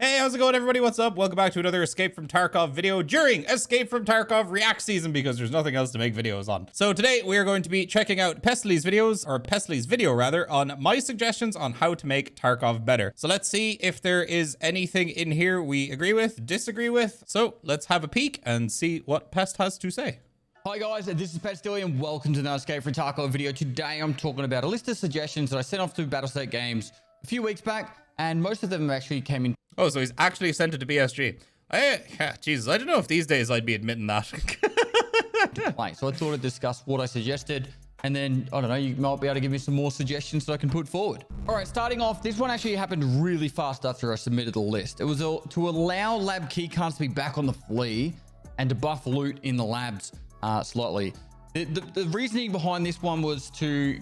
Hey, how's it going, everybody? What's up? Welcome back to another Escape from Tarkov video during Escape from Tarkov React season because there's nothing else to make videos on. So today we are going to be checking out Pestily'S videos, or Pestily'S video rather, on my suggestions on how to make Tarkov better. So let's see if there is anything in here we agree with, disagree with. So let's have a peek and see what Pest has to say. Hi guys, this is Pestily and welcome to another Escape from Tarkov video. Today I'm talking about a list of suggestions that I sent off to Battlestate Games a few weeks back, and most of them actually came in. Oh, so he's actually sent it to BSG. Jesus, I don't know if these days I'd be admitting that. Right, so I thought I'd discuss what I suggested, and then, I don't know, you might be able to give me some more suggestions that I can put forward. All right, starting off, this one actually happened really fast after I submitted the list. It was to allow lab keycards to be back on the flee and to buff loot in the labs slightly. The reasoning behind this one was to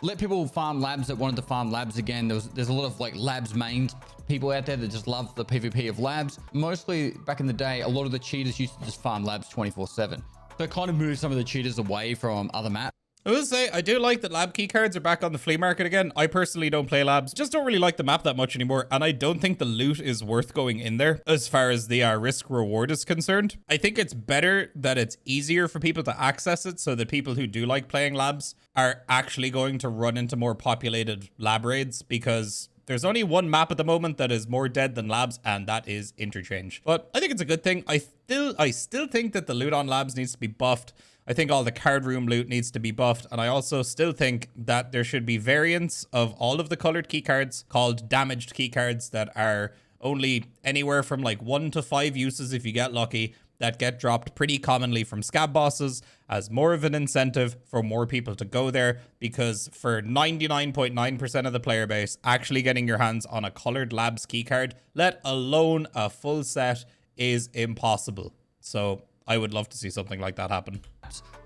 let people farm labs that wanted to farm labs again. There's a lot of like labs main people out there that just love the PvP of labs. Mostly back in the day, a lot of the cheaters used to just farm labs 24/7. So it kind of moved some of the cheaters away from other maps. I will say, I do like that lab keycards are back on the flea market again. I personally don't play labs. Just don't really like the map that much anymore. And I don't think the loot is worth going in there as far as the risk reward is concerned. I think it's better that it's easier for people to access it so that people who do like playing labs are actually going to run into more populated lab raids, because there's only one map at the moment that is more dead than labs, and that is Interchange. But I think it's a good thing. I still think that the loot on labs needs to be buffed. I think all the card room loot needs to be buffed. And I also still think that there should be variants of all of the colored keycards called damaged keycards that are only anywhere from like 1 to 5 uses if you get lucky, that get dropped pretty commonly from scab bosses as more of an incentive for more people to go there, because for 99.9% of the player base, actually getting your hands on a colored labs keycard, let alone a full set, is impossible. So I would love to see something like that happen.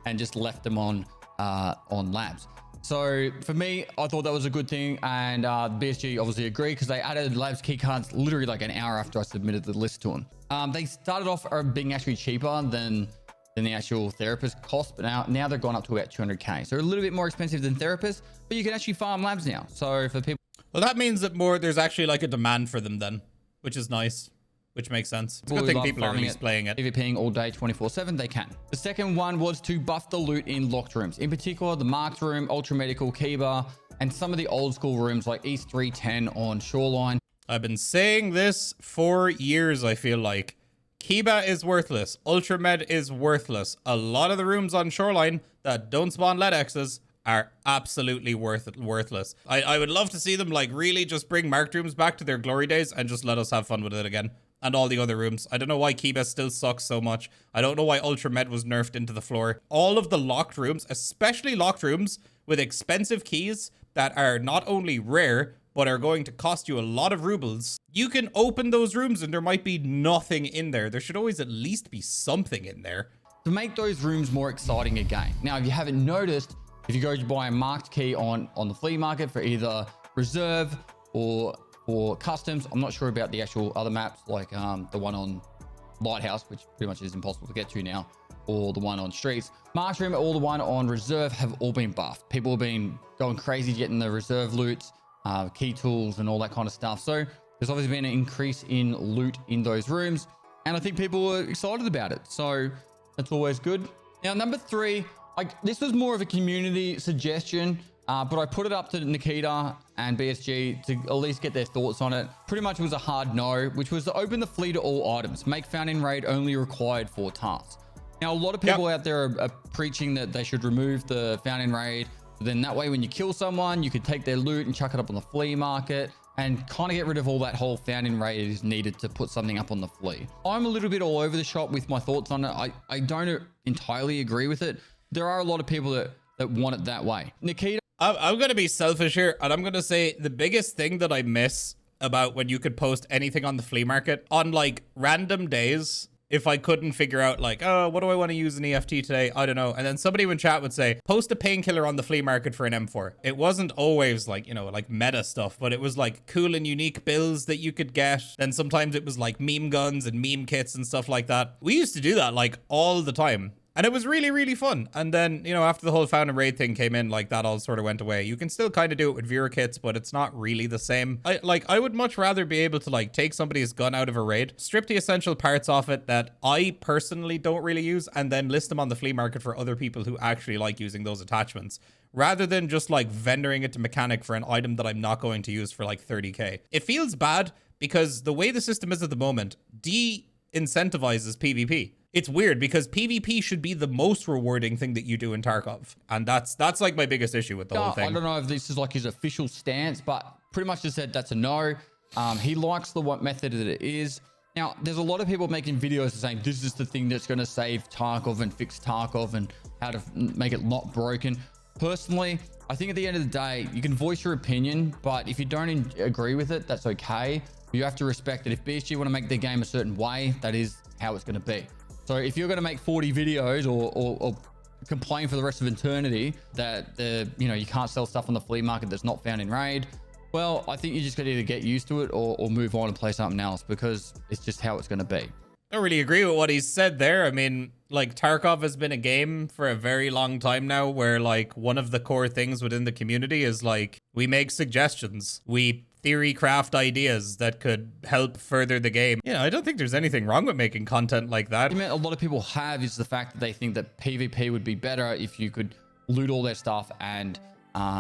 And just left them on labs. So for me, I thought that was a good thing, and BSG obviously agreed because they added labs keycards literally like an hour after I submitted the list to them. They started off being actually cheaper than the actual therapist cost, but now they've gone up to about 200k. So a little bit more expensive than therapists, but you can actually farm labs now. So for people, well, that means that there's actually like a demand for them then, which is nice. Which makes sense. It's a good thing people are at least playing it. PvPing all day 24/7, they can. The second one was to buff the loot in locked rooms. In particular, the marked room, ultra medical, Kiba, and some of the old school rooms like East 310 on Shoreline. I've been saying this for years, I feel like. Kiba is worthless. Ultramed is worthless. A lot of the rooms on Shoreline that don't spawn LEDXs are absolutely worthless. I would love to see them like really just bring marked rooms back to their glory days and just let us have fun with it again. And all the other rooms. I don't know why Kiba still sucks so much. I don't know why Ultramed was nerfed into the floor. All of the locked rooms, especially locked rooms with expensive keys that are not only rare, but are going to cost you a lot of rubles. You can open those rooms and there might be nothing in there. There should always at least be something in there. To make those rooms more exciting again. Now, if you haven't noticed, if you go to buy a marked key on the flea market for either reserve or customs, I'm not sure about the actual other maps, like the one on Lighthouse, which pretty much is impossible to get to now, or the one on Streets. Marked room or the one on reserve have all been buffed. People have been going crazy getting the reserve loots, key tools and all that kind of stuff. So there's obviously been an increase in loot in those rooms, and I think people were excited about it. So that's always good. Now, number 3, this was more of a community suggestion, but I put it up to Nikita and BSG to at least get their thoughts on it. Pretty much it was a hard no, which was to open the flee to all items. Make found in raid only required for tasks. Now, a lot of people out there are preaching that they should remove the found in raid. Then that way, when you kill someone, you could take their loot and chuck it up on the flea market and kind of get rid of all that whole found in raid is needed to put something up on the flea. I'm a little bit all over the shop with my thoughts on it. I don't entirely agree with it. There are a lot of people that want it that way. Nikita, I'm going to be selfish here, and I'm going to say the biggest thing that I miss about when you could post anything on the flea market on like random days, if I couldn't figure out like, oh, what do I want to use an EFT today? I don't know. And then somebody in chat would say, post a painkiller on the flea market for an M4. It wasn't always like, you know, like meta stuff, but it was like cool and unique bills that you could get. Then sometimes it was like meme guns and meme kits and stuff like that. We used to do that like all the time. And it was really, really fun. And then, you know, after the whole found and raid thing came in, like that all sort of went away. You can still kind of do it with viewer kits, but it's not really the same. I would much rather be able to like take somebody's gun out of a raid, strip the essential parts off it that I personally don't really use, and then list them on the flea market for other people who actually like using those attachments, rather than just like vendoring it to mechanic for an item that I'm not going to use for like 30k. It feels bad because the way the system is at the moment de-incentivizes PvP. It's weird because PvP should be the most rewarding thing that you do in Tarkov. And that's like my biggest issue with the whole thing. I don't know if this is like his official stance, but pretty much just said that's a no. He likes the what method that it is. Now, there's a lot of people making videos saying this is the thing that's going to save Tarkov and fix Tarkov and how to make it not broken. Personally, I think at the end of the day, you can voice your opinion, but if you don't agree with it, that's okay. You have to respect it. If BSG want to make their game a certain way, that is how it's going to be. So if you're going to make 40 videos or complain for the rest of eternity that you can't sell stuff on the flea market that's not found in raid, well, I think you just got to either get used to it or move on and play something else, because it's just how it's going to be. I don't really agree with what he said there. I mean, like, Tarkov has been a game for a very long time now where, like, one of the core things within the community is, like, we make suggestions. We theory craft ideas that could help further the game. You know, I don't think there's anything wrong with making content like that. The argument a lot of people have is the fact that they think that PvP would be better if you could loot all their stuff, and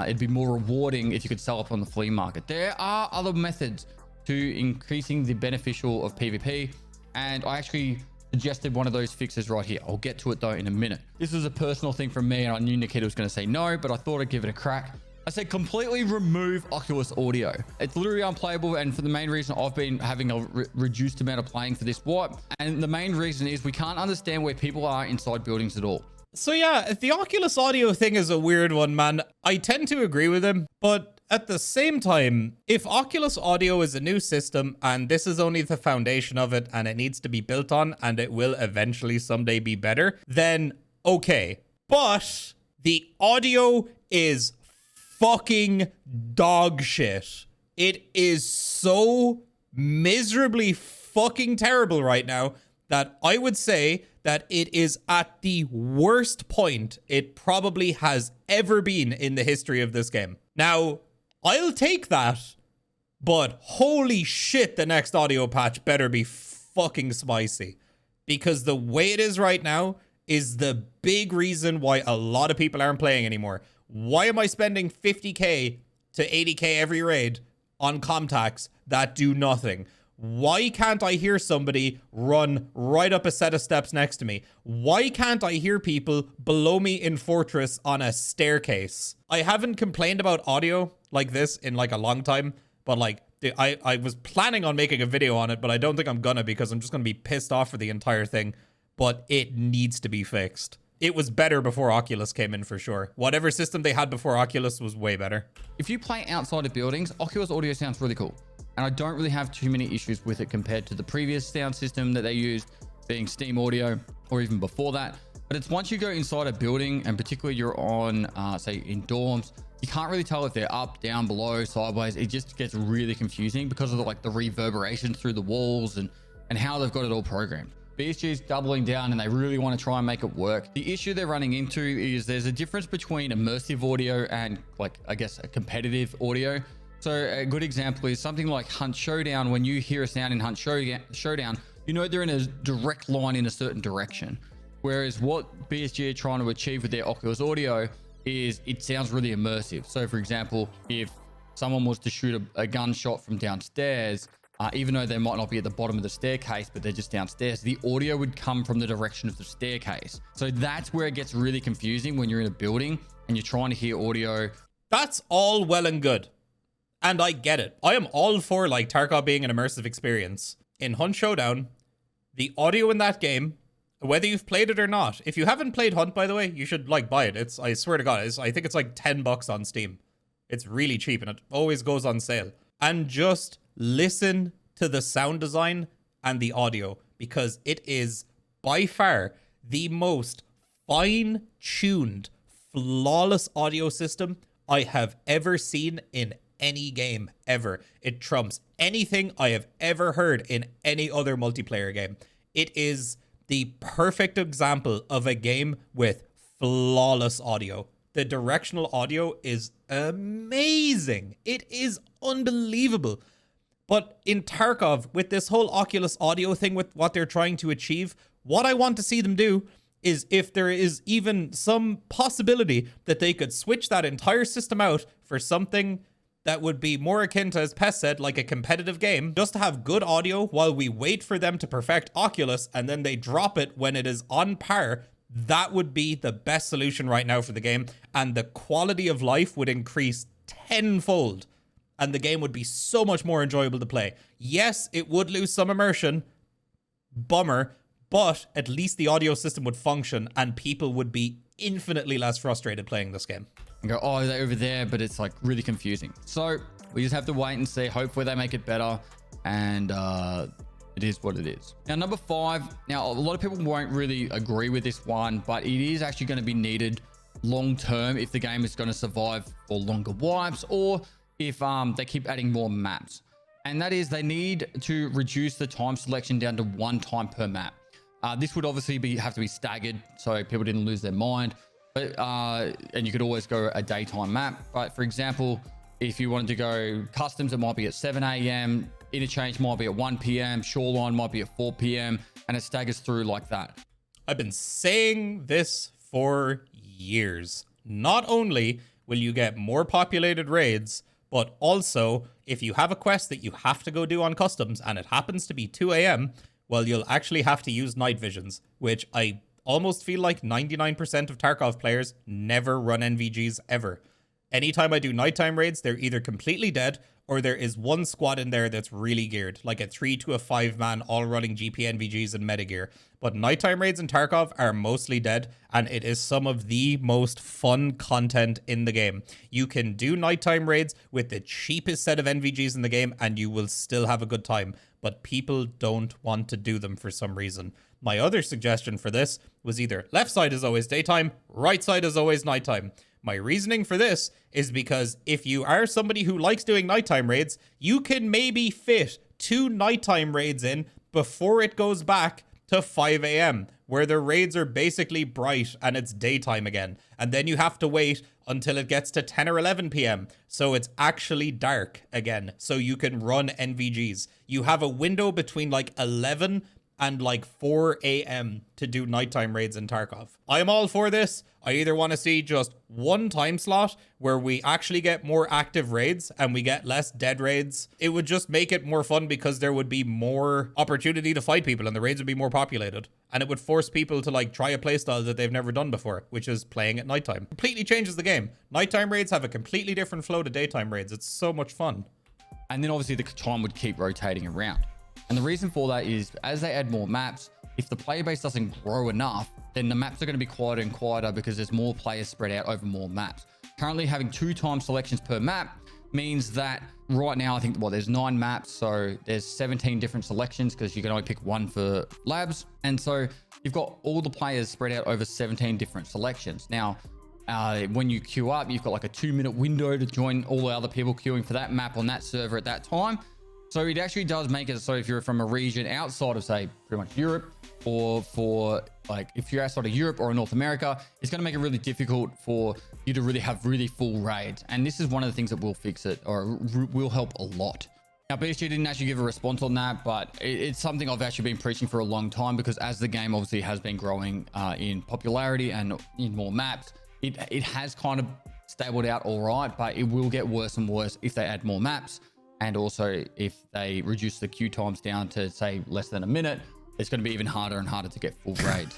it'd be more rewarding if you could sell up on the flea market. There are other methods to increasing the beneficial of PvP, and I actually suggested one of those fixes right here. I'll get to it though in a minute. This is a personal thing from me, and I knew Nikita was going to say no, but I thought I'd give it a crack. I said completely remove Oculus audio. It's literally unplayable, and for the main reason I've been having a reduced amount of playing for this wipe, and the main reason is we can't understand where people are inside buildings at all. So yeah, the Oculus audio thing is a weird one, man. I tend to agree with him, but at the same time, if Oculus audio is a new system and this is only the foundation of it and it needs to be built on and it will eventually someday be better, then okay. But the audio is fucking dog shit. It is so miserably fucking terrible right now that I would say that it is at the worst point it probably has ever been in the history of this game. Now, I'll take that, but holy shit, the next audio patch better be fucking spicy, because the way it is right now is the big reason why a lot of people aren't playing anymore. Why am I spending 50k to 80k every raid on contacts that do nothing? Why can't I hear somebody run right up a set of steps next to me? Why can't I hear people below me in Fortress on a staircase? I haven't complained about audio like this in like a long time, but like I was planning on making a video on it, but I don't think I'm gonna, because I'm just gonna be pissed off for the entire thing. But it needs to be fixed. It was better before Oculus came in for sure. Whatever system they had before Oculus was way better. If you play outside of buildings, Oculus audio sounds really cool. And I don't really have too many issues with it compared to the previous sound system that they used, being Steam Audio, or even before that. But it's once you go inside a building, and particularly you're on, say, in dorms, you can't really tell if they're up, down, below, sideways. It just gets really confusing because of the reverberations through the walls and how they've got it all programmed. BSG is doubling down, and they really want to try and make it work. The issue they're running into is there's a difference between immersive audio and, I guess, a competitive audio. So a good example is something like Hunt Showdown. When you hear a sound in Hunt Showdown, you know they're in a direct line in a certain direction. Whereas what BSG are trying to achieve with their Oculus audio is it sounds really immersive. So for example, if someone was to shoot a gunshot from downstairs, even though they might not be at the bottom of the staircase, but they're just downstairs, the audio would come from the direction of the staircase. So that's where it gets really confusing when you're in a building and you're trying to hear audio. That's all well and good. And I get it. I am all for Tarkov being an immersive experience. In Hunt Showdown, the audio in that game, whether you've played it or not, if you haven't played Hunt, by the way, you should buy it. I swear to God, I think it's like $10 on Steam. It's really cheap and it always goes on sale. And just listen to the sound design and the audio, because it is by far the most fine-tuned, flawless audio system I have ever seen in any game ever. It trumps anything I have ever heard in any other multiplayer game. It is the perfect example of a game with flawless audio. The directional audio is amazing. It is unbelievable. But in Tarkov, with this whole Oculus audio thing, with what they're trying to achieve, what I want to see them do is, if there is even some possibility that they could switch that entire system out for something that would be more akin to, as Pest said, like a competitive game, just to have good audio while we wait for them to perfect Oculus and then they drop it when it is on par. That would be the best solution right now for the game, and the quality of life would increase tenfold, and the game would be so much more enjoyable to play. Yes, it would lose some immersion, bummer, but at least the audio system would function and people would be infinitely less frustrated playing this game. And go, oh, they're over there, but it's like really confusing. So we just have to wait and see. Hopefully they make it better, and it is what it is. Now, number 5. Now, a lot of people won't really agree with this one, but it is actually going to be needed long term if the game is going to survive for longer wipes, or if they keep adding more maps. And that is, they need to reduce the time selection down to 1 time per map. This would obviously have to be staggered so people didn't lose their mind. But, and you could always go a daytime map. But for example, if you wanted to go customs, it might be at 7 a.m. Interchange might be at 1 p.m. Shoreline might be at 4 p.m. And it staggers through like that. I've been saying this for years. Not only will you get more populated raids, but also if you have a quest that you have to go do on customs and it happens to be 2 a.m., well, you'll actually have to use night visions, which I almost feel like 99% of Tarkov players never run NVGs ever. Anytime I do nighttime raids, they're either completely dead or there is one squad in there that's really geared, like a 3 to a 5 man, all running GP NVGs and metagear. But nighttime raids in Tarkov are mostly dead, and it is some of the most fun content in the game. You can do nighttime raids with the cheapest set of NVGs in the game, and you will still have a good time. But people don't want to do them for some reason. My other suggestion for this was either left side is always daytime, right side is always nighttime. My reasoning for this is because if you are somebody who likes doing nighttime raids, you can maybe fit 2 nighttime raids in before it goes back to 5 a.m., where the raids are basically bright and it's daytime again. And then you have to wait until it gets to 10 or 11 p.m. So it's actually dark again, so you can run NVGs. You have a window between like 11 and like 4 a.m. to do nighttime raids in Tarkov. I am all for this. I either want to see just 1 time slot where we actually get more active raids and we get less dead raids. It would just make it more fun because there would be more opportunity to fight people and the raids would be more populated. And it would force people to like try a playstyle that they've never done before, which is playing at nighttime. Completely changes the game. Nighttime raids have a completely different flow to daytime raids. It's so much fun. And then obviously the time would keep rotating around. And the reason for that is, as they add more maps, if the player base doesn't grow enough, then the maps are going to be quieter and quieter because there's more players spread out over more maps. Currently having 2 time selections per map means that right now, I think, well, there's 9 maps. So there's 17 different selections because you can only pick 1 for labs. And so you've got all the players spread out over 17 different selections. Now, when you queue up, you've got like a 2-minute window to join all the other people queuing for that map on that server at that time. So it actually does make it so if you're from a region outside of, say, pretty much Europe, or for like if you're outside of Europe or in North America, it's going to make it really difficult for you to really have really full raids. And this is one of the things that will fix it, or will help a lot. Now, BSG didn't actually give a response on that, but it's something I've actually been preaching for a long time, because as the game obviously has been growing in popularity and in more maps, it has kind of stabled out all right, but it will get worse and worse if they add more maps. And also, if they reduce the queue times down to, say, less than a minute, it's going to be even harder and harder to get full raids.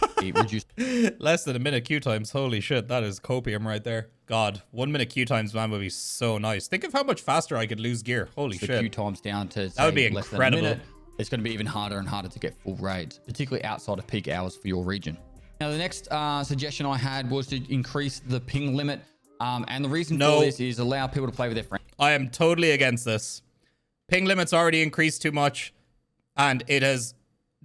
Less than a minute queue times. Holy shit, that is copium right there. God, 1 minute queue times, man, would be so nice. Think of how much faster I could lose gear. Holy shit. Queue times down to, say, that would be less incredible. Than a minute, it's going to be even harder and harder to get full raids, particularly outside of peak hours for your region. Now, the next suggestion I had was to increase the ping limit. And the reason for this is allow people to play with their friends. I am totally against this. Ping limit's already increased too much, and it has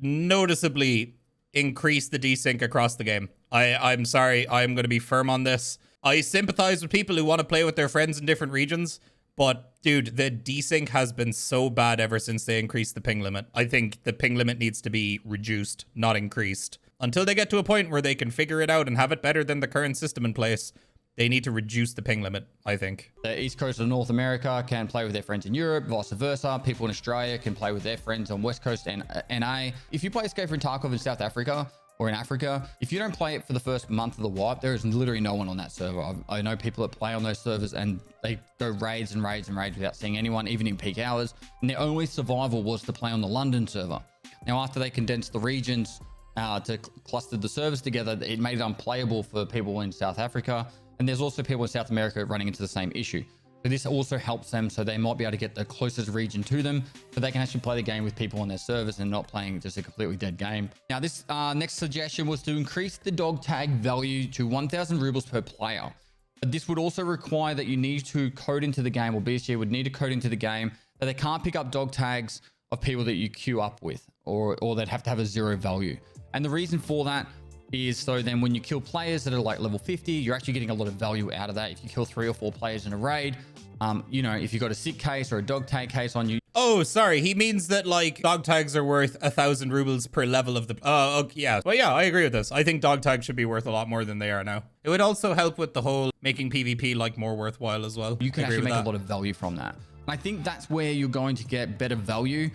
noticeably increased the desync across the game. I'm sorry, I'm going to be firm on this. I sympathize with people who want to play with their friends in different regions, But dude, the desync has been so bad ever since they increased the ping limit. I think the ping limit needs to be reduced, not increased. Until they get to a point where they can figure it out and have it better than the current system in place, they need to reduce the ping limit, I think. The East Coast of North America can play with their friends in Europe, vice versa. People in Australia can play with their friends on West Coast and NA. If you play Escape from Tarkov in South Africa or in Africa, if you don't play it for the first month of the wipe, there is literally no one on that server. I know people that play on those servers and they go raids and raids and raids without seeing anyone, even in peak hours. And their only survival was to play on the London server. Now, after they condensed the regions to cluster the servers together, it made it unplayable for people in South Africa. And there's also people in South America running into the same issue. So this also helps them, so they might be able to get the closest region to them, so they can actually play the game with people on their servers and not playing just a completely dead game. Now, this next suggestion was to increase the dog tag value to 1,000 rubles per player. But this would also require that you need to code into the game, or BSG would need to code into the game that they can't pick up dog tags of people that you queue up with, or they'd have to have a 0 value. And the reason for that is so then when you kill players that are like level 50, you're actually getting a lot of value out of that. If you kill 3 or 4 players in a raid, you know, if you got a sick case or a dog tag case on you. Oh, sorry. He means that like dog tags are worth 1,000 rubles per level of the. Oh, okay, yeah. Well, yeah, I agree with this. I think dog tags should be worth a lot more than they are now. It would also help with the whole making PvP like more worthwhile as well. You can actually make a lot of value from that. I think that's where you're going to get better value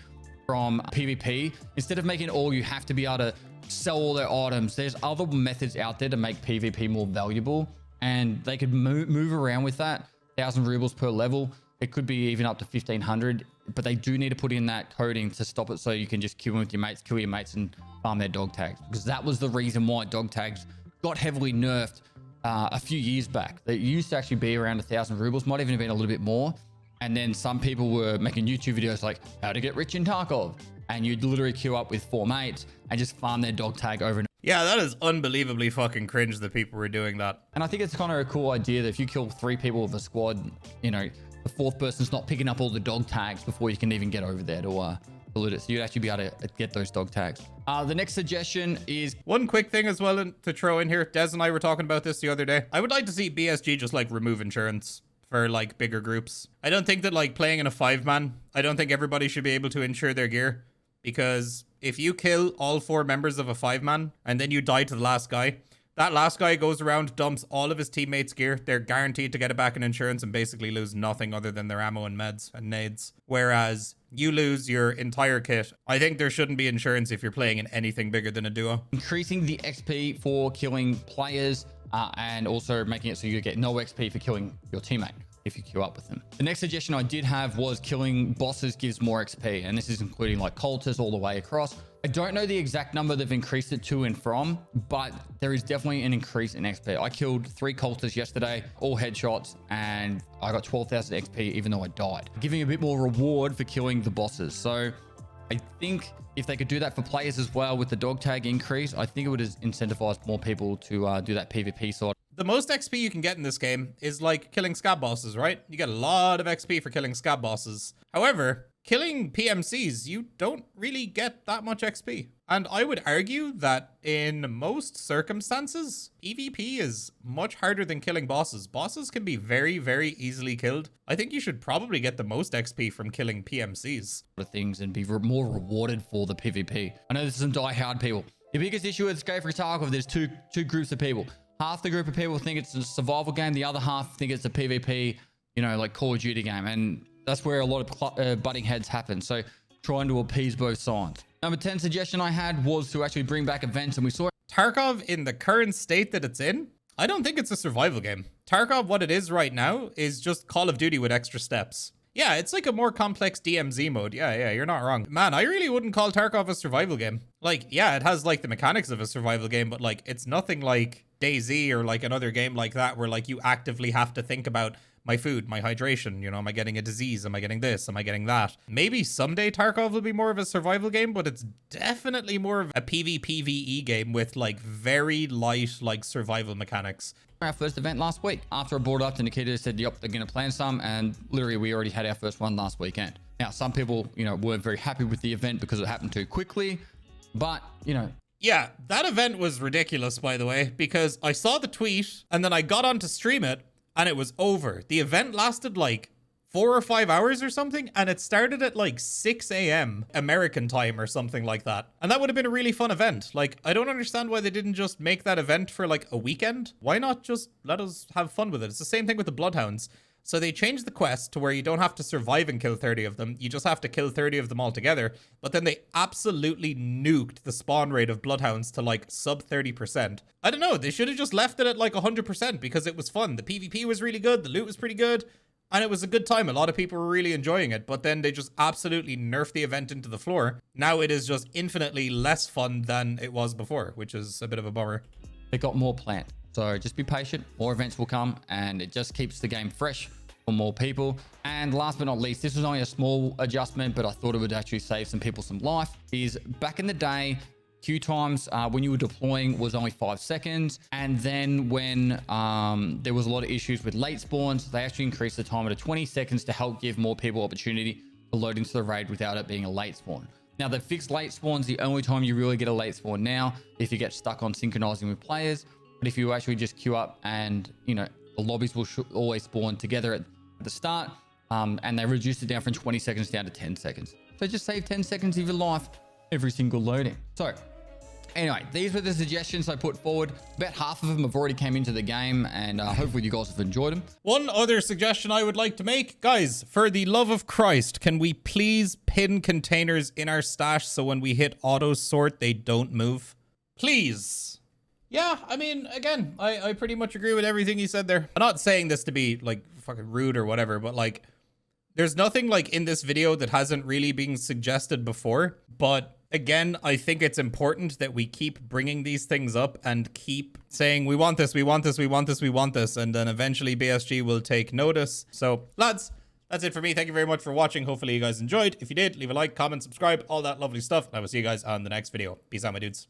from PvP. Instead of making it all, you have to be able to sell all their items. There's other methods out there to make PvP more valuable, and they could move around with that. 1,000 rubles per level. It could be even up to 1,500, but they do need to put in that coding to stop it so you can just queue with your mates, kill your mates, and farm their dog tags. Because that was the reason why dog tags got heavily nerfed a few years back. They used to actually be around 1,000 rubles, might even have been a little bit more. And then some people were making YouTube videos like how to get rich in Tarkov. And you'd literally queue up with 4 mates and just farm their dog tag over and yeah, that is unbelievably fucking cringe that people were doing that. And I think it's kind of a cool idea that if you kill 3 people with a squad, you know, the 4th person's not picking up all the dog tags before you can even get over there to loot it. So you'd actually be able to get those dog tags. The next suggestion is... One quick thing as well to throw in here. Des and I were talking about this the other day. I would like to see BSG just like remove insurance for like bigger groups. I don't think that like playing in a 5-man, I don't think everybody should be able to insure their gear. Because if you kill all 4 members of a 5-man and then you die to the last guy, that last guy goes around, dumps all of his teammates' gear. They're guaranteed to get it back in insurance and basically lose nothing other than their ammo and meds and nades. Whereas you lose your entire kit. I think there shouldn't be insurance if you're playing in anything bigger than a duo. Increasing the XP for killing players and also making it so you get no XP for killing your teammate if you queue up with them. The next suggestion I did have was killing bosses gives more XP, and this is including like cultists all the way across. I don't know the exact number they've increased it to and from, but there is definitely an increase in XP. I killed 3 cultists yesterday, all headshots, and I got 12,000 XP even though I died, giving a bit more reward for killing the bosses. So I think if they could do that for players as well with the dog tag increase, I think it would incentivize more people to do that PvP side. The most XP you can get in this game is like killing scab bosses, right? You get a lot of XP for killing scab bosses. However, killing PMCs, you don't really get that much XP. And I would argue that in most circumstances, PvP is much harder than killing bosses. Bosses can be very, very easily killed. I think you should probably get the most XP from killing PMCs. Things and be more rewarded for the PvP. I know there's some die-hard people. The biggest issue with Escape from Tarkov, there's two groups of people. Half the group of people think it's a survival game. The other half think it's a PvP, you know, like Call of Duty game. And that's where a lot of butting heads happen. So trying to appease both sides. Number 10 suggestion I had was to actually bring back events. And we saw Tarkov in the current state that it's in, I don't think it's a survival game. Tarkov, what it is right now, is just Call of Duty with extra steps. Yeah, it's like a more complex DMZ mode. Yeah, you're not wrong. Man, I really wouldn't call Tarkov a survival game. Like, yeah, it has like the mechanics of a survival game, but like it's nothing like DayZ or like another game like that where like you actively have to think about my food, my hydration, you know, am I getting a disease? Am I getting this? Am I getting that? Maybe someday Tarkov will be more of a survival game, but it's definitely more of a PvPvE game with like very light like survival mechanics. Our first event last week. After I brought it up to Nikita, said, yep, they're going to plan some. And literally, we already had our first one last weekend. Now, some people, you know, weren't very happy with the event because it happened too quickly. But, you know. Yeah, that event was ridiculous, by the way, because I saw the tweet and then I got on to stream it and it was over. The event lasted like 4 or 5 hours or something, and it started at like 6 a.m. American time or something like that. And that would have been a really fun event. Like, I don't understand why they didn't just make that event for like a weekend. Why not just let us have fun with it? It's the same thing with the Bloodhounds. So they changed the quest to where you don't have to survive and kill 30 of them. You just have to kill 30 of them all together. But then they absolutely nuked the spawn rate of Bloodhounds to like sub 30%. I don't know. They should have just left it at like 100% because it was fun. The PvP was really good. The loot was pretty good. And it was a good time. A lot of people were really enjoying it. But then they just absolutely nerfed the event into the floor. Now it is just infinitely less fun than it was before, which is a bit of a bummer. They got more planned. So just be patient. More events will come. And it just keeps the game fresh for more people. And last but not least, this was only a small adjustment, but I thought it would actually save some people some life, is back in the day, queue times when you were deploying was only 5 seconds. And then when there was a lot of issues with late spawns, they actually increased the timer to 20 seconds to help give more people opportunity to load into the raid without it being a late spawn. Now, they fixed late spawns. The only time you really get a late spawn now, if you get stuck on synchronizing with players. But if you actually just queue up and, you know, the lobbies will always spawn together at the start, and they reduced it down from 20 seconds down to 10 seconds. So just save 10 seconds of your life every single loading. So anyway, these were the suggestions I put forward. About half of them have already came into the game, and hopefully you guys have enjoyed them. One other suggestion I would like to make, guys, for the love of Christ, can we please pin containers in our stash so when we hit auto sort, they don't move? Please. Yeah, I mean, again, I pretty much agree with everything he said there. I'm not saying this to be like fucking rude or whatever, but like, there's nothing like in this video that hasn't really been suggested before. But again, I think it's important that we keep bringing these things up and keep saying, we want this, we want this, we want this, we want this. And then eventually BSG will take notice. So lads, that's it for me. Thank you very much for watching. Hopefully you guys enjoyed. If you did, leave a like, comment, subscribe, all that lovely stuff. And I will see you guys on the next video. Peace out, my dudes.